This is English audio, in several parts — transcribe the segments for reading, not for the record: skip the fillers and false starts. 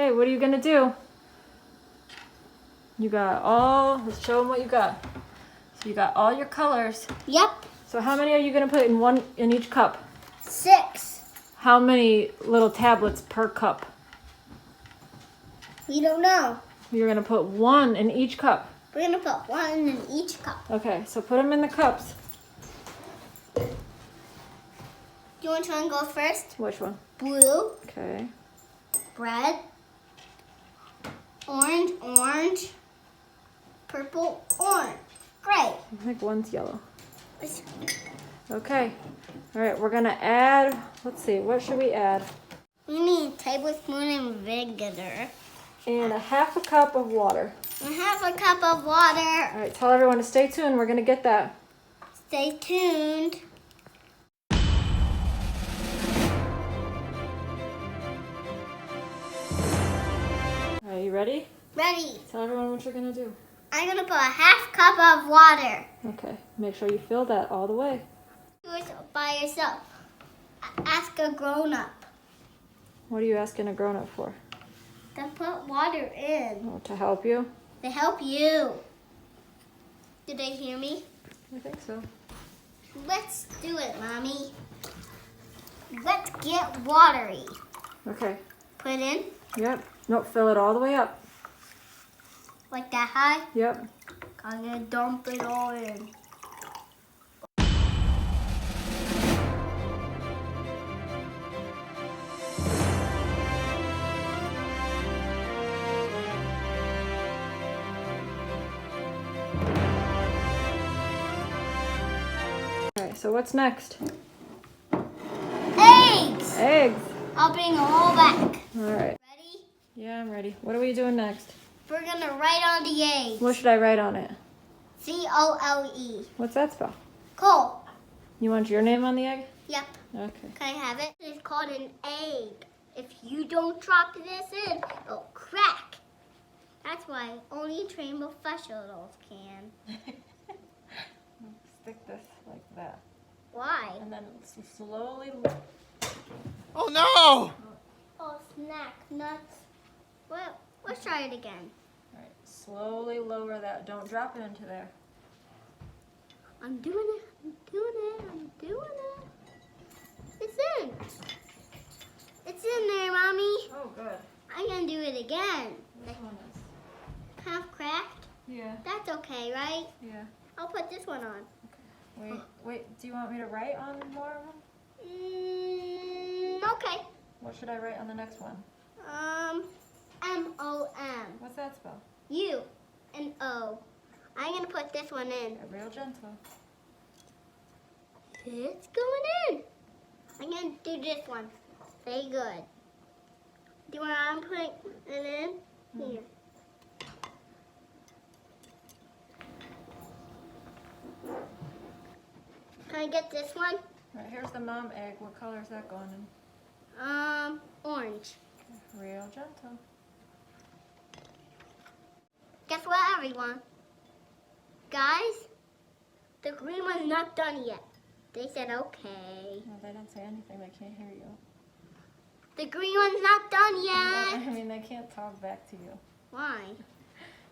Okay, what are you gonna do? You got all, let's show them what you got. So you got all your colors. Yep. So how many are you gonna put in each cup? 6. How many little tablets per cup? We don't know. You're gonna put 1 in each cup. We're gonna put 1 in each cup. Okay, so put them in the cups. Do you want to go first? Which one? Blue. Okay. Red. Orange. Purple, orange. Great. I think one's yellow. Okay. All right, we're gonna add, let's see, what should we add? We need a tablespoon and vinegar. And a half a cup of water. And half a cup of water. All right, tell everyone to stay tuned. We're gonna get that. Stay tuned. Are you ready? Ready. Tell everyone what you're gonna do. I'm gonna put a half cup of water. Okay, make sure you fill that all the way. Do it by yourself. Ask a grown-up What are you asking a grown-up for? to put water in. Oh, to help you? To help you. Do they hear me? I think so. Let's do it, Mommy. Let's get watery. Okay. Put it in Yep. Nope, fill it all the way up. like that high. Yep. I'm gonna dump it all in. All right, so what's next? Eggs! Eggs. I'll bring them all back. All right. Ready? Yeah, I'm ready. What are we doing next? We're gonna write on the eggs. What should I write on it? C-O-L-E. What's that spell? Cole. You want your name on the egg? Yep. Okay. Can I have it? It's called an egg. If you don't drop this in, it'll crack. That's why only trained professionals can. Stick this like that. Why? And then slowly. Oh no! Oh, snack nuts. Well, let's try it again. All right, slowly lower that. Don't drop it into there. I'm doing it. I'm doing it. It's in. It's in there, Mommy. Oh, good. I'm gonna do it again. Which one is? Half cracked. Yeah. That's okay, right? Yeah. I'll put this one on. Wait. Do you want me to write on more of them? Okay. What should I write on the next one? M-O-M. What's that spell? U and O. I'm gonna put this one in. Real gentle. It's going in. I'm gonna do this one. Very good. Do you want to put it in? Here. Can I get this one? All right, here's the mom egg. What color is that going in? Orange. Real gentle. Guess what, everyone? Guys, the green one's not done yet. They said okay. No, they didn't say anything. They can't hear you. The green one's not done yet. I mean, they can't talk back to you. Why?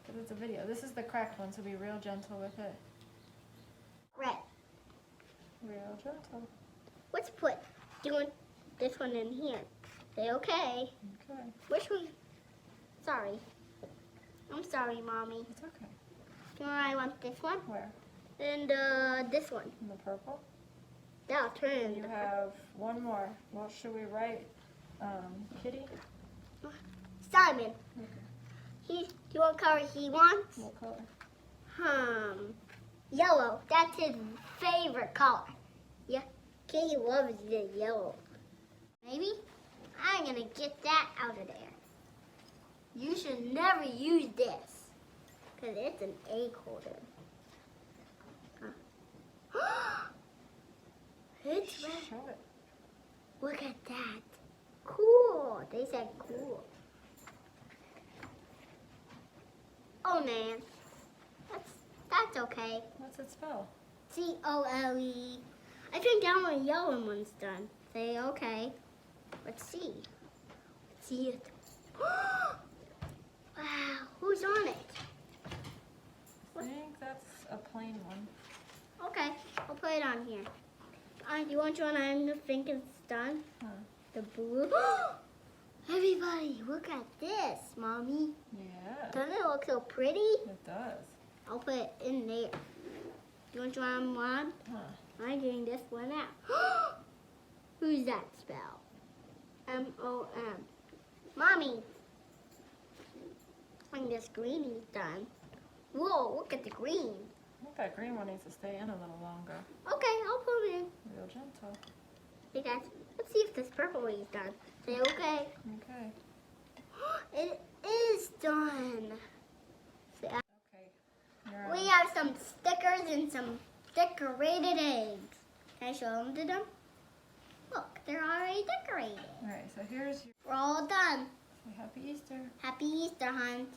Because it's a video. This is the cracked one, so be real gentle with it. Red. Real gentle. Let's put doing this one in here. Say okay. Okay. Which one? Sorry. I'm sorry, Mommy. It's okay. Do you know I want this one? Where? And this one. In the purple? That'll turn. You have one more. What should we write? Kitty? Simon. Okay. Do you want color he wants? What color? Yellow. That's his favorite color. Yeah. Kitty loves the yellow. Maybe? I'm gonna get that out of there. You should never use this. Because it's an egg holder. It's red. Show it. Look at that. Cool. They said cool. Oh man. That's okay. What's it spell? C-O-L-E. I think that one yellow one's done. Say okay. Let's see. See it. plain one. Okay, I'll put it on here. Do you want one I think it's done? Huh. The blue. Everybody, look at this, Mommy. Yeah. Doesn't it look so pretty? It does. I'll put it in there. Do you want one? Huh. I'm getting this one out. Who's that spell? M-O-M. Mommy. And this green is done. Whoa, look at the green. I think that green one needs to stay in a little longer. Okay, I'll put it in. Real gentle. Hey guys, let's see if this purple one is done. Say okay. Okay. It is done. Say, Okay. You're we on. have some stickers and some decorated eggs. Can I show them to them? Look, they're already decorated. All right. So here's your. We're all done. Say Happy Easter. Happy Easter hunt.